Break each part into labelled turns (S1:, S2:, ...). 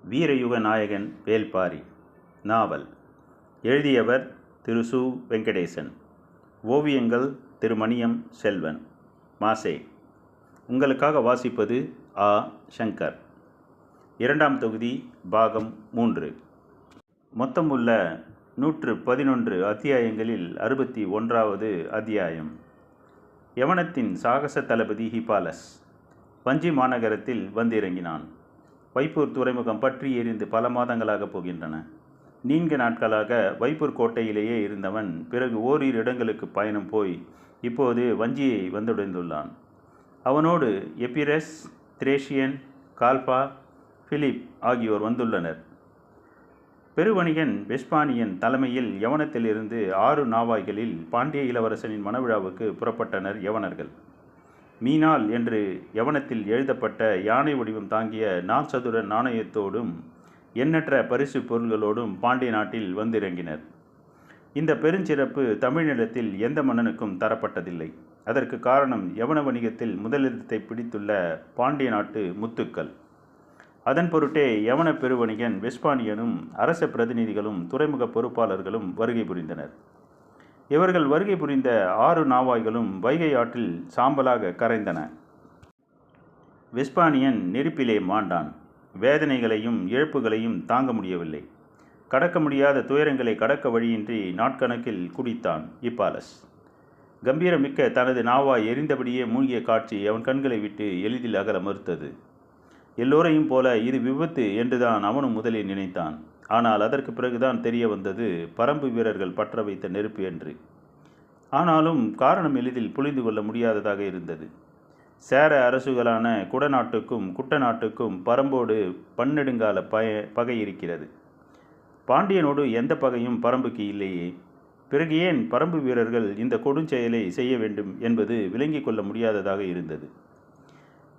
S1: வீரயுக நாயகன் வேல்பாரி. நாவல். எழுதியவர் திரு சு. வெங்கடேசன். ஓவியங்கள் திரு மணியம் செல்வன். மாசே. உங்களுக்காக வாசிப்பது ஆ. சங்கர். இரண்டாம் தொகுதி, பாகம் 3. மொத்தம் உள்ள 111 அத்தியாயங்களில் 61வது அத்தியாயம். யவனத்தின் சாகச தளபதி ஹிப்பாலஸ் வஞ்சி மாநகரத்தில் வந்திறங்கினான். வைப்பூர் துறைமுகம் பற்றி எரிந்து பல மாதங்களாக போகின்றன. நீண்ட நாட்களாக வைப்பூர் கோட்டையிலேயே இருந்தவன் பிறகு ஓரிரு இடங்களுக்கு பயணம் போய் இப்போது வஞ்சியை வந்தடைந்துள்ளான். அவனோடு எபிரஸ், திரேஷியன், கால்பா, பிலிப் ஆகியோர் வந்துள்ளனர். பெருவணிகன் வெஸ்பானியன் தலைமையில் யவனத்திலிருந்து 6 நாவாய்களில் பாண்டிய இளவரசனின் மணவிழாவுக்கு புறப்பட்டனர் யவனர்கள். மீனால் என்று யவனத்தில் எழுதப்பட்ட யானை வடிவம் தாங்கிய நாற்சதுர நாணயத்தோடும் எண்ணற்ற பரிசு பொருள்களோடும் பாண்டிய நாட்டில் வந்திறங்கினர். இந்த பெருஞ்சிறப்பு தமிழ்நிலத்தில் எந்த மன்னனுக்கும் தரப்பட்டதில்லை. அதற்கு காரணம் யவன வணிகத்தில் முதலிடத்தை பிடித்துள்ள பாண்டிய நாட்டு முத்துக்கள். அதன் பொருட்டே யவன பெருவணிகன் வெஸ்பானியனும் அரச பிரதிநிதிகளும் துறைமுக பொறுப்பாளர்களும் வருகை புரிந்தனர். இவர்கள் வருகை புரிந்த 6 நாவாய்களும் வைகை ஆற்றில் சாம்பலாக கரைந்தன. வெஸ்பானியன் நெருப்பிலே மாண்டான். வேதனைகளையும் இழப்புகளையும் தாங்க முடியவில்லை. கடக்க முடியாத துயரங்களை கடக்க வழியின்றி நாட்கணக்கில் குடித்தான் ஹிப்பாலஸ். கம்பீரமிக்க தனது நாவாய் எரிந்தபடியே மூழ்கிய காட்சி அவன் கண்களை விட்டு எளிதில் அகல மறுத்தது. எல்லோரையும் போல இது விபத்து என்றுதான் அவனும் முதலில் நினைத்தான். ஆனால் அதற்கு பிறகுதான் தெரிய வந்தது பரம்பு வீரர்கள் பற்ற வைத்த நெருப்பு என்று. ஆனாலும் காரணம் எளிதில் புரிந்து கொள்ள முடியாததாக இருந்தது. சேர அரசுகளான குடநாட்டுக்கும் குட்டநாட்டுக்கும் பரம்போடு பன்னெடுங்கால பகை இருக்கிறது. பாண்டியனோடு எந்த பகையும் பரம்புக்கு இல்லையே. பிறகு ஏன் பரம்பு வீரர்கள் இந்த கொடுஞ்செயலை செய்ய வேண்டும் என்பது விளங்கிக் கொள்ள முடியாததாக இருந்தது.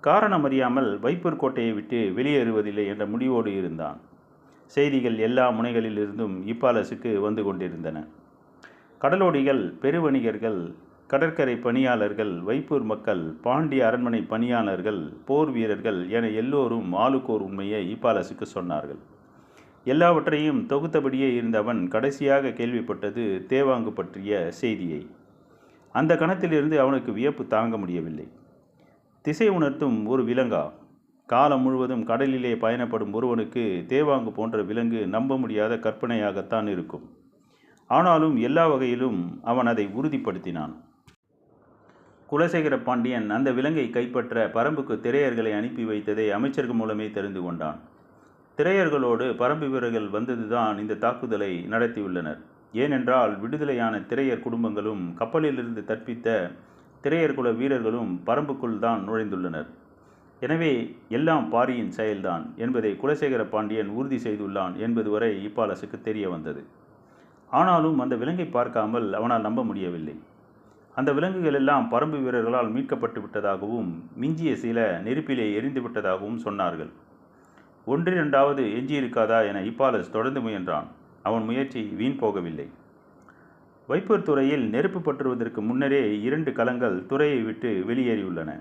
S1: காரணம் அறியாமல் வைப்பூர் கோட்டையை விட்டு வெளியேறுவதில்லை என்ற முடிவோடு இருந்தான். செய்திகள் எல்லா முனைகளிலிருந்தும் ஹிப்பாலஸுக்கு வந்து கொண்டிருந்தன. கடலோடிகள், பெருவணிகர்கள், கடற்கரை பணியாளர்கள், வைப்பூர் மக்கள், பாண்டிய அரண்மனை பணியாளர்கள், போர் வீரர்கள் என எல்லோரும் ஆளுக்கோர் உண்மையை ஹிப்பாலஸுக்கு சொன்னார்கள். எல்லாவற்றையும் தொகுத்தபடியே இருந்தவன் கடைசியாக கேள்விப்பட்டது தேவாங்கு பற்றிய செய்தியை. அந்த கணத்திலிருந்து அவனுக்கு வியப்பு தாங்க முடியவில்லை. திசை உணர்த்தும் ஒரு விலங்கா? காலம் முழுவதும் கடலிலே பயணப்படும் ஒருவனுக்கு தேவாங்கு போன்ற விலங்கு நம்ப முடியாத கற்பனையாகத்தான் இருக்கும். ஆனாலும் எல்லா வகையிலும் அவன் அதை உறுதிப்படுத்தினான். குலசேகர பாண்டியன் அந்த விலங்கை கைப்பற்ற பரம்புக்கு திரையர்களை அனுப்பி வைத்ததை அமைச்சர்கள் மூலமே தெரிந்து கொண்டான். திரையர்களோடு பரம்பு வீரர்கள் வந்ததுதான் இந்த தாக்குதலை நடத்தியுள்ளனர். ஏனென்றால் விடுதலையான திரையர் குடும்பங்களும் கப்பலிலிருந்து தப்பித்த திரையர் குல வீரர்களும் பரம்புக்குள் தான் நுழைந்துள்ளனர். எனவே எல்லாம் பாரியின் செயல்தான் என்பதை குலசேகர பாண்டியன் உறுதி செய்துள்ளான் என்பது வரை ஹிப்பாலஸுக்கு தெரிய வந்தது. ஆனாலும் அந்த விலங்கை பார்க்காமல் அவனால் நம்ப முடியவில்லை. அந்த விலங்குகள் எல்லாம் பரம்பு வீரர்களால் மீட்கப்பட்டு விட்டதாகவும் மிஞ்சிய சில நெருப்பிலே எரிந்து விட்டதாகவும் சொன்னார்கள். 1-2 எஞ்சியிருக்காதா என ஹிப்பாலஸ் தொடர்ந்து முயன்றான். அவன் முயற்சி வீண் போகவில்லை. வைப்பூர் துறையில் நெருப்பு பற்றுவதற்கு முன்னரே 2 கலங்கள் துறையை விட்டு வெளியேறியுள்ளன.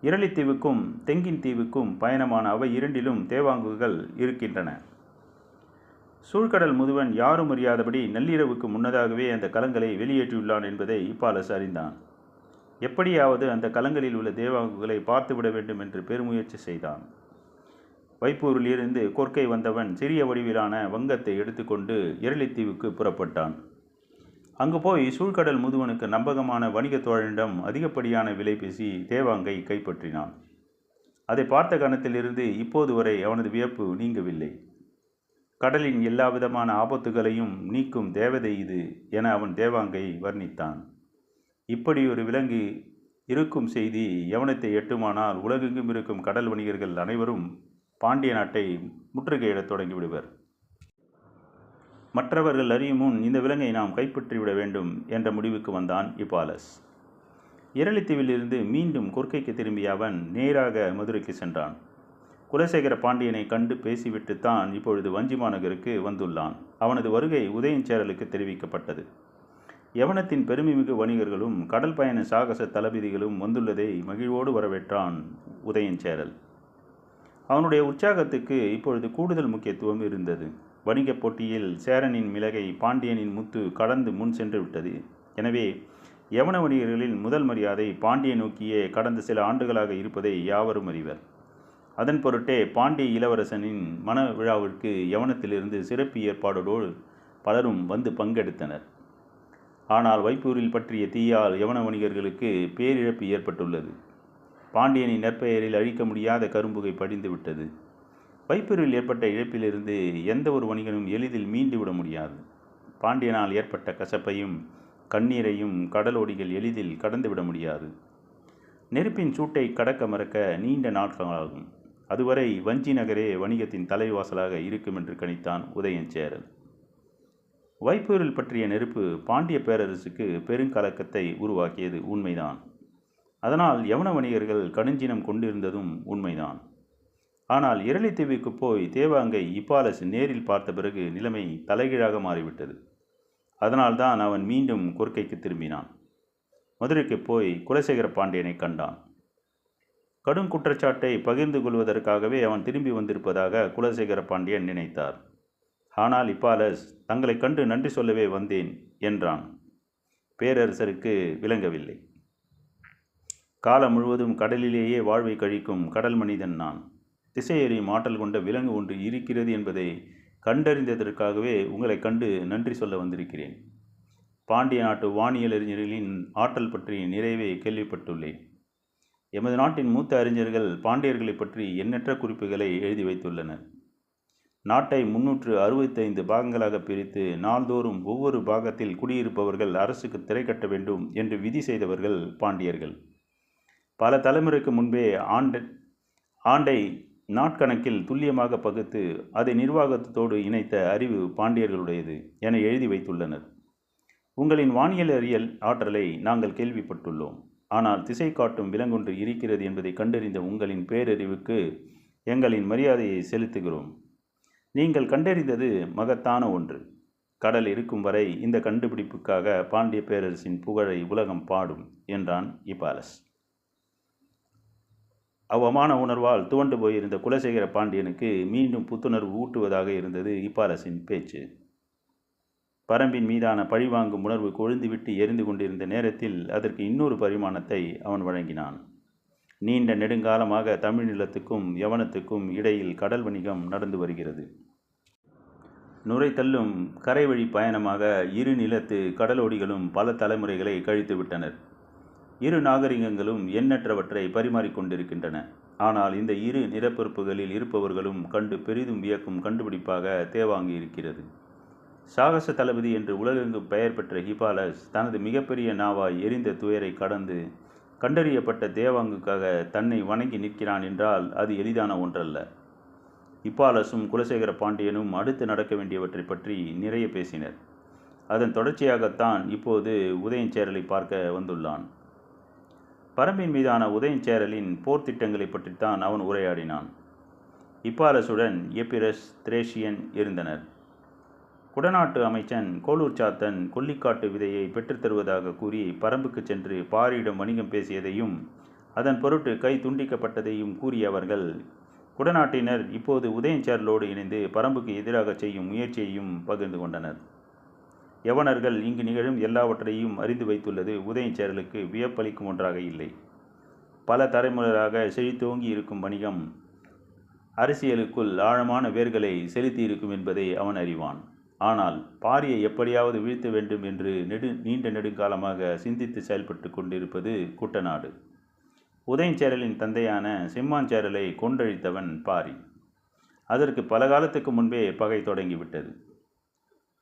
S1: இரளித்தீவுக்கும் தெங்கின் தீவுக்கும் பயணமான அவை இரண்டிலும் தேவாங்குகள் இருக்கின்றன. சூழ்கடல் முதுவன் யாரும் அறியாதபடி நள்ளிரவுக்கு முன்னதாகவே அந்த கலங்களை வெளியேற்றியுள்ளான் என்பதை ஹிப்பாலஸ் அறிந்தான். எப்படியாவது அந்த கலங்களில் உள்ள தேவாங்குகளை பார்த்துவிட வேண்டும் என்று பெருமுயற்சி செய்தான். வைப்பூரில் இருந்து கொற்கை வந்தவன் சிறிய வடிவிலான வங்கத்தை எடுத்துக்கொண்டு இரளித்தீவுக்கு புறப்பட்டான். அங்கு போய் சூழ்கடல் முதுவனுக்கு நம்பகமான வணிக தோழனிடம் அதிகப்படியான விலை பேசி தேவாங்கை கைப்பற்றினான். அதை பார்த்த கணத்திலிருந்து இப்போது வரை அவனது வியப்பு நீங்கவில்லை. கடலின் எல்லா விதமான ஆபத்துகளையும் நீக்கும் தேவதை இது என அவன் தேவாங்கை வர்ணித்தான். இப்படி ஒரு விலங்கு இருக்கும் செய்தி யவனத்தை எட்டுமானால் உலகெங்கும் இருக்கும் கடல் வணிகர்கள் அனைவரும் பாண்டிய நாட்டை முற்றுகையிடத் தொடங்கிவிடுவர். மற்றவர்கள் அறியும் முன் இந்த விலங்கை நாம் கைப்பற்றிவிட வேண்டும் என்ற முடிவுக்கு வந்தான் ஹிப்பாலஸ். இரளித்தீவிலிருந்து மீண்டும் கொற்கைக்கு திரும்பிய அவன் நேராக மதுரைக்கு சென்றான். குலசேகர பாண்டியனை கண்டு பேசிவிட்டுத்தான் இப்பொழுது வஞ்சி மாநகருக்கு வந்துள்ளான். அவனது வருகை உதயஞ்சேரலுக்கு தெரிவிக்கப்பட்டது. யவனத்தின் பெருமைமிகு வணிகர்களும் கடல் பயண சாகச தளபதிகளும் வந்துள்ளதை மகிழ்வோடு வரவேற்றான் உதயஞ்சேரல். அவனுடைய உற்சாகத்துக்கு இப்பொழுது கூடுதல் முக்கியத்துவம் இருந்தது. வணிகப் போட்டியில் சேரனின் மிளகை பாண்டியனின் முத்து கடந்து முன் சென்று விட்டது. எனவே யவன வணிகர்களின் முதல் மரியாதை பாண்டிய நோக்கியே கடந்த சில ஆண்டுகளாக இருப்பதை யாவரும் அறிவர். அதன் பொருட்டே பாண்டிய இளவரசனின் மன விழாவிற்கு யவனத்திலிருந்து சிறப்பு ஏற்பாடோடு பலரும் வந்து பங்கெடுத்தனர். ஆனால் வைப்பூரில் பற்றிய தீயால் யவன வணிகர்களுக்கு பேரிழப்பு ஏற்பட்டுள்ளது. பாண்டியனின் நற்பெயரில் அழிக்க முடியாத கரும்புகை படிந்து விட்டது. வைப்பூரில் ஏற்பட்ட இழப்பிலிருந்து எந்த ஒரு வணிகனும் எளிதில் மீண்டு விட முடியாது. பாண்டியனால் ஏற்பட்ட கசப்பையும் கண்ணீரையும் கடலோடிகள் எளிதில் கடந்துவிட முடியாது. நெருப்பின் சூட்டை கடக்க மறக்க நீண்ட நாட்களாகும். அதுவரை வஞ்சி நகரே வணிகத்தின் தலைவாசலாக இருக்கும் என்று கணித்தான் உதயஞ்சேரல். வைப்பூரில் பற்றிய நெருப்பு பாண்டிய பேரரசுக்கு பெருங்கலக்கத்தை உருவாக்கியது உண்மைதான். அதனால் யவன வணிகர்கள் கடுஞ்சினம் கொண்டிருந்ததும் உண்மைதான். ஆனால் இரளித்தீவுக்கு போய் தேவாங்கை இப்பாலஸ் நேரில் பார்த்த பிறகு நிலைமை தலைகீழாக மாறிவிட்டது. அதனால்தான் அவன் மீண்டும் கொற்கைக்கு திரும்பினான். மதுரைக்கு போய் குலசேகர பாண்டியனை கண்டான். கடும் குற்றச்சாட்டை பகிர்ந்து கொள்வதற்காகவே அவன் திரும்பி வந்திருப்பதாக குலசேகர பாண்டியன் நினைத்தார். ஆனால் இப்பாலஸ் தங்களை கண்டு நன்றி சொல்லவே வந்தேன் என்றான். பேரரசருக்கு விளங்கவில்லை. காலம் முழுவதும் கடலிலேயே வாழ்வை கழிக்கும் கடல் மனிதன் நான். திசையெறியும் ஆற்றல் கொண்ட விலங்கு ஒன்று இருக்கிறது என்பதை கண்டறிந்ததற்காகவே உங்களை கண்டு நன்றி சொல்ல வந்திருக்கிறேன். பாண்டிய நாட்டு வானியல் அறிஞர்களின் ஆற்றல் பற்றி நிறையவே கேள்விப்பட்டுள்ளேன். எமது நாட்டின் மூத்த அறிஞர்கள் பாண்டியர்களை பற்றி எண்ணற்ற குறிப்புகளை எழுதி வைத்துள்ளனர். நாட்டை 365 பாகங்களாக பிரித்து நாள்தோறும் ஒவ்வொரு பாகத்தில் குடியிருப்பவர்கள் அரசுக்கு திரை கட்ட வேண்டும் என்று விதி செய்தவர்கள் பாண்டியர்கள். பல தலைமுறைக்கு முன்பே ஆண்டை நாட்கணக்கில் துல்லியமாக பகுத்து அதை நிர்வாகத்தோடு இணைத்த அறிவு பாண்டியர்களுடையது என எழுதி வைத்துள்ளனர். உங்களின் வானியல் அறியல் ஆற்றலை நாங்கள் கேள்விப்பட்டுள்ளோம். ஆனால் திசை காட்டும் விலங்கொன்று இருக்கிறது என்பதை கண்டறிந்த உங்களின் பேரறிவுக்கு எங்களின் மரியாதையை செலுத்துகிறோம். நீங்கள் கண்டறிந்தது மகத்தான ஒன்று. கடல் இருக்கும் வரை இந்த கண்டுபிடிப்புக்காக பாண்டிய பேரரசின் புகழை உலகம் பாடும் என்றான் இப்பாலஸ். அவமான உணர்வால் துவண்டு போயிருந்த குலசேகர பாண்டியனுக்கு மீண்டும் புத்துணர்வு ஊட்டுவதாக இருந்தது இப்பாலஸின் பேச்சு. பரம்பின் மீதான பழிவாங்கும் உணர்வு கொழுந்துவிட்டு எரிந்து கொண்டிருந்த நேரத்தில் அதற்கு இன்னொரு பரிமாணத்தை அவன் வழங்கினான். நீண்ட நெடுங்காலமாக தமிழ் நிலத்துக்கும் யவனத்துக்கும் இடையில் கடல் வணிகம் நடந்து வருகிறது. நுரை தள்ளும் கரை வழி பயணமாக இரு நிலத்து கடலோடிகளும் பல தலைமுறைகளை கழித்து விட்டனர். இரு நாகரிகங்களும் எண்ணற்றவற்றை பரிமாறிக்கொண்டிருக்கின்றன. ஆனால் இந்த இரு நிலப்பரப்புகளில் இருப்பவர்களும் கண்டு பெரிதும் வியக்கும் கண்டுபிடிப்பாக தேவாங்கி இருக்கிறது. சாகச தளபதி என்று உலகெங்கும் பெயர் பெற்ற இப்பாலஸ் தனது மிகப்பெரிய நாவாய் எரிந்த துயரை கடந்து கண்டறியப்பட்ட தேவாங்குக்காக தன்னை வணங்கி நிற்கிறான் என்றால் அது எளிதான ஒன்றல்ல. இப்பாலஸும் குலசேகர பாண்டியனும் அடுத்து நடக்க வேண்டியவற்றை பற்றி நிறைய பேசினர். அதன் தொடர்ச்சியாகத்தான் இப்போது உதயஞ்சேரலை பார்க்க வந்துள்ளான். பரம்பின் மீதான உதயஞ்சேரலின் போர் திட்டங்களை பற்றித்தான் அவன் உரையாடினான். இப்பாலசுடன் எப்பிரஸ், திரேஷியன் இருந்தனர். குடநாட்டு அமைச்சன் கோளூர் சாத்தன் கொல்லிக்காட்டு விதையை பெற்றுத்தருவதாக கூறி பரம்புக்கு சென்று பாரியிடம் வணிகம் பேசியதையும் அதன் பொருட்டு கை துண்டிக்கப்பட்டதையும் கூறியவர்கள் குடநாட்டினர் இப்போது உதயஞ்சேரலோடு இணைந்து பரம்புக்கு எதிராக செய்யும் முயற்சியையும் பகிர்ந்து கொண்டனர். யவனர்கள் இங்கு நிகழும் எல்லாவற்றையும் அறிந்து வைத்துள்ளது உதயஞ்சேரலுக்கு வியப்பளிக்கும் ஒன்றாக இல்லை. பல தலைமுறையாக செழித்தோங்கி இருக்கும் வணிகம் அரசியலுக்குள் ஆழமான வேர்களை செலுத்தி இருக்கும் என்பதை அவன் அறிவான். ஆனால் பாரியை எப்படியாவது வீழ்த்த வேண்டும் என்று நீண்ட நெடுங்காலமாக சிந்தித்து செயல்பட்டு கொண்டிருப்பது குட்டநாடு. உதயஞ்சேரலின் தந்தையான சிம்மாஞ்சேரலை கொன்றழித்தவன் பாரி. அதற்கு பல காலத்துக்கு முன்பே பகை தொடங்கிவிட்டது.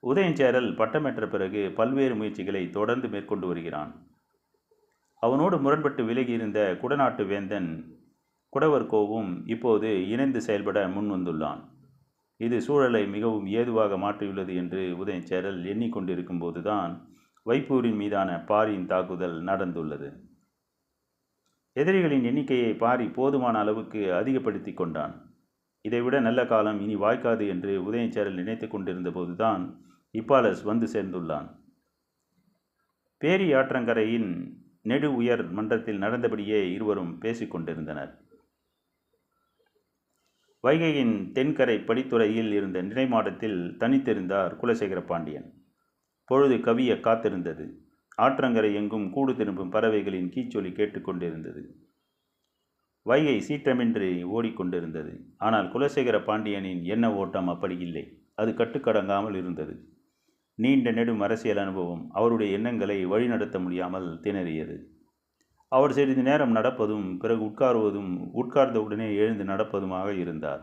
S1: உதயஞ்சேரல் பட்டமேற்ற பிறகு பல்வேறு முயற்சிகளை தொடர்ந்து மேற்கொண்டு வருகிறான். அவனோடு முரண்பட்டு விலகியிருந்த குடநாட்டு வேந்தன் குடவர்கோவும் இப்போது இணைந்து செயல்பட முன்வந்துள்ளான். இது சூழலை மிகவும் ஏதுவாக மாற்றியுள்ளது என்று உதயஞ்சேரல் எண்ணிக்கொண்டிருக்கும் போதுதான் வைப்பூரின் மீதான பாரியின் தாக்குதல் நடந்துள்ளது. எதிரிகளின் எண்ணிக்கையை பாரி போதுமான அளவுக்கு அதிகப்படுத்தி கொண்டான். இதைவிட நல்ல காலம் இனி வாய்க்காது என்று உதயஞ்சேரல் நினைத்து கொண்டிருந்த போதுதான் இப்பாலஸ் வந்து சேர்ந்துள்ளான். பேரி ஆற்றங்கரையின் நெடு உயர் மன்றத்தில் நடந்தபடியே இருவரும் பேசிக்கொண்டிருந்தனர். வைகையின் தென்கரை படித்துறையில் இருந்த நிலைமாடத்தில் தனித்திருந்தார் குலசேகர பாண்டியன். பொழுது கவிய காத்திருந்தது. ஆற்றங்கரை எங்கும் கூடு திரும்பும் பறவைகளின் கீச்சொலி கேட்டுக்கொண்டிருந்தது. வைகை சீற்றமின்றி ஓடிக்கொண்டிருந்தது. ஆனால் குலசேகர பாண்டியனின் எண்ண ஓட்டம் அப்படி இல்லை. அது கட்டுக்கடங்காமல் இருந்தது. நீண்ட நெடும் அரசியல் அனுபவம் அவருடைய எண்ணங்களை வழிநடத்த முடியாமல் திணறியது. அவர் சிறிது நேரம் நடப்பதும் பிறகு உட்காருவதும் உட்கார்ந்தவுடனே எழுந்து நடப்பதுமாக இருந்தார்.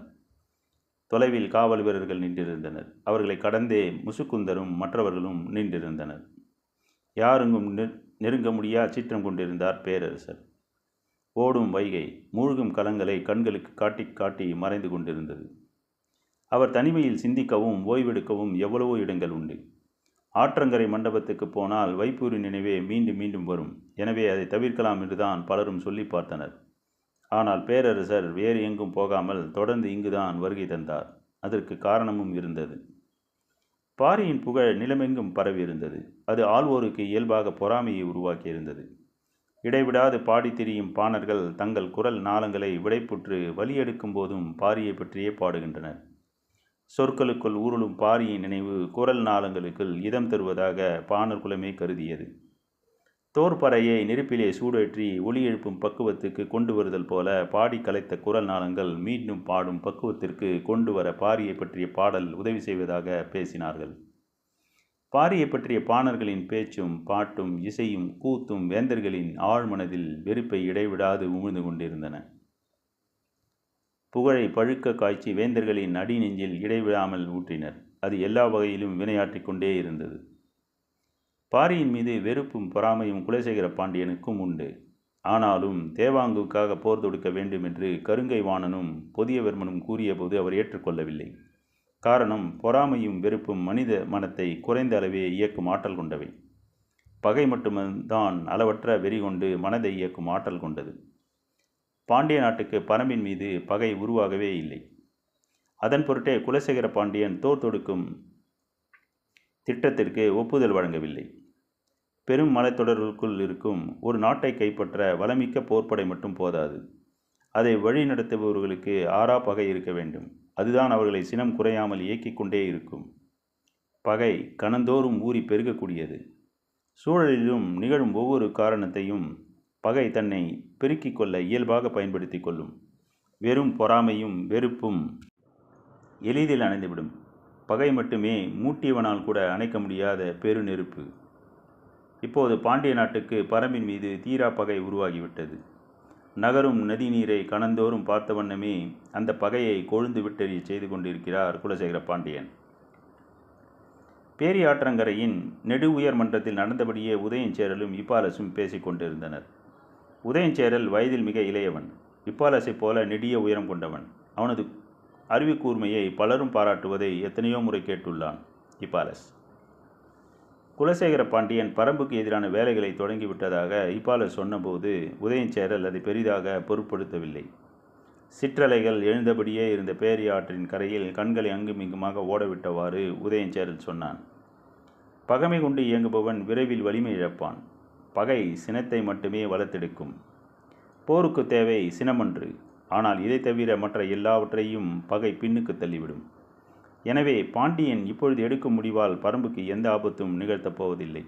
S1: தொலைவில் காவல் வீரர்கள் நின்றிருந்தனர். அவர்களை கடந்தே முசுக்குந்தரும் மற்றவர்களும் நின்றிருந்தனர். யாருங்கும் நெருங்க முடியா சீற்றம் கொண்டிருந்தார் பேரரசர். ஓடும் வைகை மூழ்கும் கலங்களை கண்களுக்கு காட்டி காட்டி மறைந்து கொண்டிருந்தது. அவர் தனிமையில் சிந்திக்கவும் ஓய்வெடுக்கவும் எவ்வளவோ இடங்கள் உண்டு. ஆற்றங்கரை மண்டபத்துக்கு போனால் வைப்பூரின் நினைவே மீண்டும் மீண்டும் வரும். எனவே அதை தவிர்க்கலாம் என்றுதான் பலரும் சொல்லி பார்த்தனர். ஆனால் பேரரசர் வேறு எங்கும் போகாமல் தொடர்ந்து இங்குதான் வருகை தந்தார். அதற்கு காரணமும் இருந்தது. பாரியின் புகழ் நிலமெங்கும் பரவியிருந்தது. அது ஆள்வோருக்கு இயல்பாக பொறாமையை உருவாக்கியிருந்தது. இடைவிடாது பாடி திரியும் பாணர்கள் தங்கள் குரல் நாளங்களை விடைப்புற்று வலியெடுக்கும் போதும் பாரியை பற்றியே பாடுகின்றனர். சொற்களுக்குள் ஊருளும் பாரியின் நினைவு குரல் நாளங்களுக்குள் இதம் தருவதாக பாணர் குலமே கருதியது. தோற்பறையை நெருப்பிலே சூடேற்றி ஒளி எழுப்பும் பக்குவத்துக்கு கொண்டு வருதல் போல பாடி கலைத்த குரல் நாளங்கள் மீண்டும் பாடும் பக்குவத்திற்கு கொண்டு வர பாரியை பற்றிய பாடல் உதவி செய்வதாக பேசினார்கள். பாரியை பற்றிய பாணர்களின் பேச்சும் பாட்டும் இசையும் கூத்தும் வேந்தர்களின் ஆழ்மனதில் வெறுப்பை இடைவிடாது உமிழ்ந்து கொண்டிருந்தன. புகழை பழுக்க காய்ச்சி வேந்தர்களின் அடி நெஞ்சில் இடைவிடாமல் ஊற்றினர். அது எல்லா வகையிலும் வினையாற்றிக் கொண்டே இருந்தது. பாரியின் மீது வெறுப்பும் பொறாமையும் குலசேகர பாண்டியனுக்கும் உண்டு. ஆனாலும் தேவாங்குக்காக போர் தொடுக்க வேண்டும் என்று கருங்கை வாணனும் பொதியவர்மனும் கூறியபோது அவர் ஏற்றுக்கொள்ளவில்லை. காரணம், பொறாமையும் வெறுப்பும் மனித மனத்தை குறைந்த அளவே இயக்கும் ஆற்றல் கொண்டவை. பகை மட்டும்தான் அளவற்ற வெறி கொண்டு மனதை இயக்கும் ஆற்றல் கொண்டது. பாண்டிய நாட்டுக்கு பரம்பின் மீது பகை உருவாகவே இல்லை. அதன் பொருட்டே குலசேகர பாண்டியன் தோர் தொடுக்கும் திட்டத்திற்கு ஒப்புதல் வழங்கவில்லை. பெரும் மலைத்தொடர்களுக்குள் இருக்கும் ஒரு நாட்டை கைப்பற்ற வளமிக்க போர்ப்படை மட்டும் போதாது. அதை வழி நடத்துபவர்களுக்கு ஆறா பகை இருக்க வேண்டும். அதுதான் அவர்களை சினம் குறையாமல் இயக்கிக் கொண்டே இருக்கும். பகை கணந்தோறும் ஊறி பெருகக்கூடியது. சூழலிலும் நிகழும் ஒவ்வொரு காரணத்தையும் பகை தன்னை பெருக்கிக் கொள்ள இயல்பாக பயன்படுத்தி கொள்ளும். வெறும் பொறாமையும் வெறுப்பும் எளிதில் அணைந்துவிடும். பகை மட்டுமே மூட்டியவனால் கூட அணைக்க முடியாத பெருநெருப்பு. இப்போது பாண்டிய நாட்டுக்கு பரம்பின் மீது தீரா பகை உருவாகிவிட்டது. நகரும் நதி நீரை கணந்தோறும் பார்த்த வண்ணமே அந்த பகையை கொழுந்து விட்டெறிய செய்து கொண்டிருக்கிறார் குலசேகர பாண்டியன். பேரியாற்றங்கரையின் நெடு உயர் மன்றத்தில் நடந்தபடியே உதயஞ்சேரலும் இப்பாலசும் பேசிக் கொண்டிருந்தனர். உதயஞ்சேரல் வயதில் மிக இளையவன். இப்பாலசை போல நெடிய உயரம் கொண்டவன். அவனது அறிவுக்கூர்மையை பலரும் பாராட்டுவதை எத்தனையோ முறை கேட்டுள்ளான் இப்பாலஸ். குலசேகர பாண்டியன் பரம்புக்கு எதிரான வேலைகளை தொடங்கிவிட்டதாக இப்பாலஸ் சொன்னபோது உதயஞ்சேரல் அதை பெரிதாக பொருட்படுத்தவில்லை. சிற்றலைகள் எழுந்தபடியே இருந்த பேரியாற்றின் கரையில் கண்களை அங்கும் இங்குமாக ஓடவிட்டவாறு உதயஞ்சேரல் சொன்னான். பகைமை கொண்டு இயங்குபவன் விரைவில் வலிமை இழப்பான். பகை சினத்தை மட்டுமே வளர்த்தெடுக்கும். போருக்கு தேவை சினமன்று. ஆனால் இதை தவிர மற்ற எல்லாவற்றையும் பகை பின்னுக்கு தள்ளிவிடும். எனவே பாண்டியன் இப்பொழுது எடுக்கும் முடிவால் பரம்புக்கு எந்த ஆபத்தும் நிகழ்த்தப் போவதில்லை.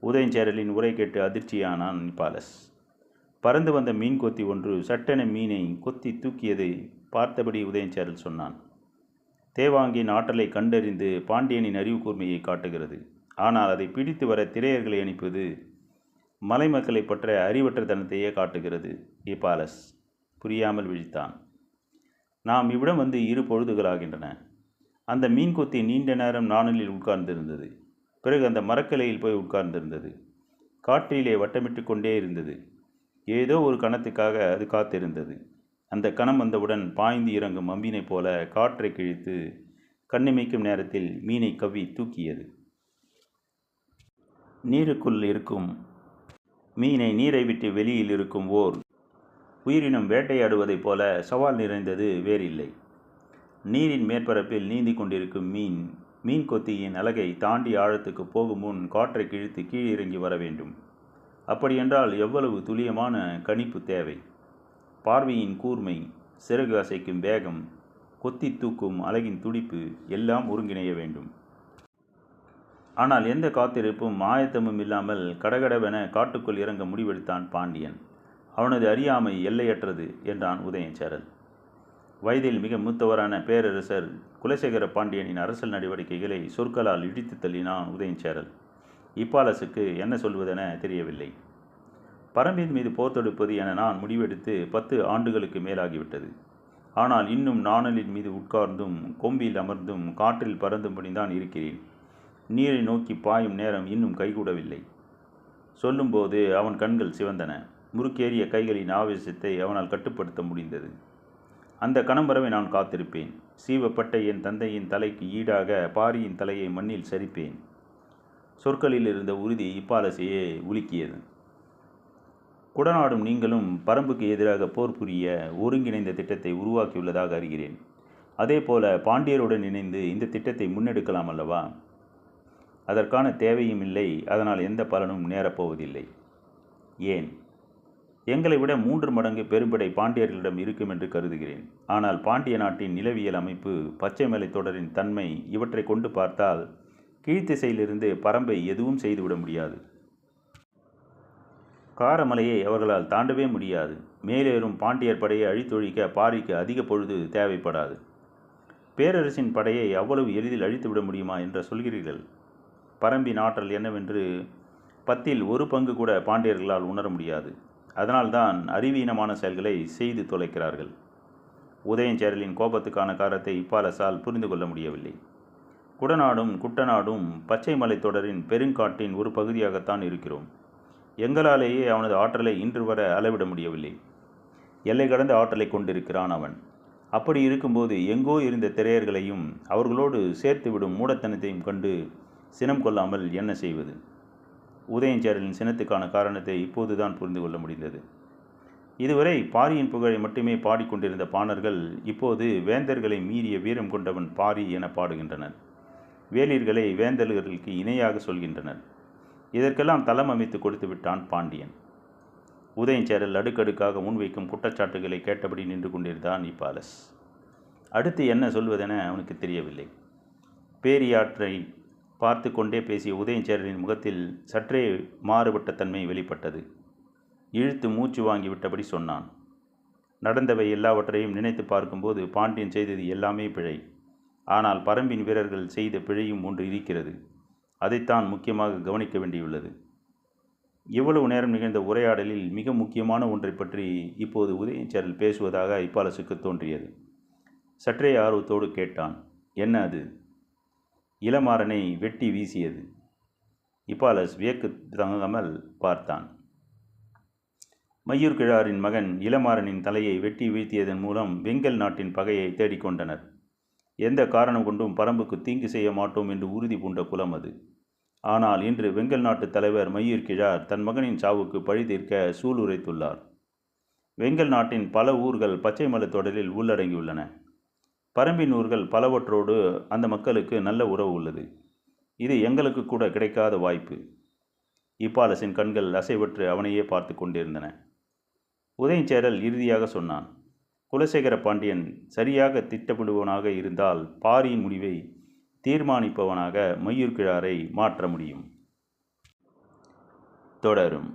S1: உதயஞ்சேரலின் உரை கேட்டு அதிர்ச்சியானான் இப்பாலஸ். பறந்து வந்த மீன் கொத்தி ஒன்று சட்டென மீனை கொத்தி தூக்கியதை பார்த்தபடி உதயஞ்சேரல் சொன்னான். தேவாங்கின் ஆற்றலை கண்டறிந்து பாண்டியனின் அறிவு கூர்மையை காட்டுகிறது. ஆனால் அதை பிடித்து வர திரையர்களை அனுப்புவது மலைமக்களை பற்ற அறிவற்றத்தனத்தையே காட்டுகிறது. இப்பாலஸ் புரியாமல் விழித்தான். நாம் இவ்விடம் வந்து 2 பொழுதுகளாகின்றன. அந்த மீன் கொத்தி நீண்ட நேரம் நாணலில் உட்கார்ந்திருந்தது. பிறகு அந்த மரக்கிளையில் போய் உட்கார்ந்திருந்தது. காற்றிலே வட்டமிட்டு கொண்டே இருந்தது. ஏதோ ஒரு கணத்துக்காக அது காத்திருந்தது. அந்த கணம் வந்தவுடன் பாய்ந்து இறங்கும் அம்பினை போல காற்றை கிழித்து கண்ணிமைக்கும் நேரத்தில் மீனை கவ்வி தூக்கியது. நீருக்குள் இருக்கும் மீனை நீரை விட்டு வெளியில் இருக்கும் ஓர் உயிரினம் வேட்டையாடுவதைப் போல சவால் நிறைந்தது வேறில்லை. நீரின் மேற்பரப்பில் நீந்தி கொண்டிருக்கும் மீன் கொத்தியின் அலகை தாண்டி ஆழத்துக்கு போகும் முன் காற்றை கிழித்து கீழிறங்கி வர வேண்டும். அப்படியென்றால் எவ்வளவு துல்லியமான கணிப்பு தேவை! பார்வையின் கூர்மை, சிறகு அசைக்கும் வேகம், கொத்தி தூக்கும் அலகின் துடிப்பு எல்லாம் ஒருங்கிணைய வேண்டும். ஆனால் எந்த காத்திருப்பும் ஆயத்தமும் இல்லாமல் கடகடவென காட்டுக்குள் இறங்க முடிவெடுத்தான் பாண்டியன். அவனது அறியாமை எல்லையற்றது என்றான் உதயஞ்சேரல். வயதில் மிக மூத்தவரான பேரரசர் குலசேகர பாண்டியனின் அரசியல் நடவடிக்கைகளை சொற்களால் இடித்து தள்ளினான் உதயஞ்சேரல். இப்பாலசுக்கு என்ன சொல்வதென தெரியவில்லை. பரம்பின் மீது போர் தொடுப்பது என நான் முடிவெடுத்து 10 ஆண்டுகளுக்கு மேலாகிவிட்டது. ஆனால் இன்னும் நாணலின் மீது உட்கார்ந்தும் கொம்பில் அமர்ந்தும் காற்றில் பறந்தும்படிதான் இருக்கிறேன். நீரை நோக்கி பாயும் நேரம் இன்னும் கைகூடவில்லை. சொல்லும்போது அவன் கண்கள் சிவந்தன. முறுக்கேறிய கைகளின் ஆவேசத்தை அவனால் கட்டுப்படுத்த முடிந்தது. அந்த கணம் வரவை நான் காத்திருப்பேன். சீவப்பட்ட என் தந்தையின் தலைக்கு ஈடாக பாரியின் தலையை மண்ணில் சரிப்பேன். சொற்களில் இருந்த உறுதி இப்பாலசையே உலுக்கியது. குடநாடும் நீங்களும் பரம்புக்கு எதிராக போர் புரிய ஒருங்கிணைந்த திட்டத்தை உருவாக்கியுள்ளதாக அறிகிறேன். அதே போல பாண்டியருடன் இணைந்து இந்த திட்டத்தை முன்னெடுக்கலாம் அல்லவா? அதற்கான தேவையும் இல்லை. அதனால் எந்த பலனும் நேரப்போவதில்லை. ஏன்? எங்களை விட 3 மடங்கு பெரும்படை பாண்டியர்களிடம் இருக்கும் என்று கருதுகிறேன். ஆனால் பாண்டிய நாட்டின் நிலவியல் அமைப்பு, பச்சை மலை தொடரின் தன்மை இவற்றை கொண்டு பார்த்தால் கீழ்த்திசையிலிருந்து பரம்பை எதுவும் செய்துவிட முடியாது. காரமலையை அவர்களால் தாண்டவே முடியாது. மேலேறும் பாண்டியர் படையை அழித்தொழிக்க பாரிக்கு அதிக பொழுது தேவைப்படாது. பேரரசின் படையை அவ்வளவு எளிதில் அழித்துவிட முடியுமா என்று சொல்கிறீர்கள்? பரம்பின் ஆற்றல் என்னவென்று 10ல் 1 பங்கு கூட பாண்டியர்களால் உணர முடியாது. அதனால்தான் அறிவீனமான செயல்களை செய்து தொலைக்கிறார்கள். உதயஞ்சேரலின் கோபத்துக்கான காரணத்தை இப்பாலசால் புரிந்து கொள்ள முடியவில்லை. குடநாடும் குட்டநாடும் பச்சை மலை தொடரின் பெருங்காட்டின் ஒரு பகுதியாகத்தான் இருக்கிறோம். எங்களாலேயே அவனது ஆற்றலை இன்று வர அளவிட முடியவில்லை. எல்லை கடந்த ஆற்றலை கொண்டிருக்கிறான் அவன். அப்படி இருக்கும்போது எங்கோ இருந்த திரையர்களையும் அவர்களோடு சேர்த்துவிடும் மூடத்தனத்தையும் கண்டு சினம் கொள்ளாமல் என்ன செய்வது? உதயஞ்சேரலின் சினத்துக்கான காரணத்தை இப்போதுதான் புரிந்து கொள்ள முடிந்தது. இதுவரை பாரியின் புகழை மட்டுமே பாடிக்கொண்டிருந்த பாணர்கள் இப்போது வேந்தர்களை மீறிய வீரம் கொண்டவன் பாரி என பாடுகின்றனர். வேளிர்களை வேந்தர்களுக்கு இணையாக சொல்கின்றனர். இதற்கெல்லாம் தளம் அமைத்து கொடுத்து விட்டான் பாண்டியன். உதயஞ்சேரல் அடுக்கடுக்காக முன்வைக்கும் குற்றச்சாட்டுகளை கேட்டபடி நின்று கொண்டிருந்தான் இப்பாலஸ். அடுத்து என்ன சொல்வதென அவனுக்கு தெரியவில்லை. பேரியாற்றை பார்த்து கொண்டே பேசிய உதயஞ்சேரலின் முகத்தில் சற்றே மாறுபட்ட தன்மை வெளிப்பட்டது. இழுத்து மூச்சு வாங்கிவிட்டபடி சொன்னான். நடந்தவை எல்லாவற்றையும் நினைத்து பார்க்கும்போது பாண்டியன் செய்தது எல்லாமே பிழை. ஆனால் பரம்பின் வீரர்கள் செய்த பிழையும் ஒன்று இருக்கிறது. அதைத்தான் முக்கியமாக கவனிக்க வேண்டியுள்ளது. இவ்வளவு நேரம் நிகழ்ந்த உரையாடலில் மிக முக்கியமான ஒன்றை பற்றி இப்போது உதயஞ்சேரல் பேசுவதாக இப்பாலசுக்கு தோன்றியது. சற்றே ஆர்வத்தோடு கேட்டான். என்ன அது? இளமாறனை வெட்டி வீசியது. இப்பாலஸ் வியக்கு தங்காமல் பார்த்தான். மையூர் கிழாரின் மகன் இளமாறனின் தலையை வெட்டி வீழ்த்தியதன் மூலம் வெங்கல் நாட்டின் பகையை தேடிக்கொண்டனர். எந்த காரணம் கொண்டும் பரம்புக்கு தீங்கு செய்ய மாட்டோம் என்று உறுதி பூண்ட குலம் அது. ஆனால் இன்று வெங்கல் நாட்டு தலைவர் மையூர் கிழார் தன் மகனின் சாவுக்கு பழி தீர்க்க சூளுரைத்துள்ளார். வெங்கல் நாட்டின் பல ஊர்கள் பச்சை மலை தொடரில் உள்ளடங்கியுள்ளன. பரம்பின் ஊர்கள் பலவற்றோடு அந்த மக்களுக்கு நல்ல உறவு உள்ளது. இது எங்களுக்கு கூட கிடைக்காத வாய்ப்பு. இப்பாலசின் கண்கள் அசைவற்று அவனையே பார்த்து கொண்டிருந்தன. உதயஞ்சேரல் இறுதியாக சொன்னான். குலசேகர பாண்டியன் சரியாக திட்டமிடுவனாக இருந்தால் பாரியின் முடிவை தீர்மானிப்பவனாக மையூர் கிழாரை மாற்ற முடியும். தொடரும்.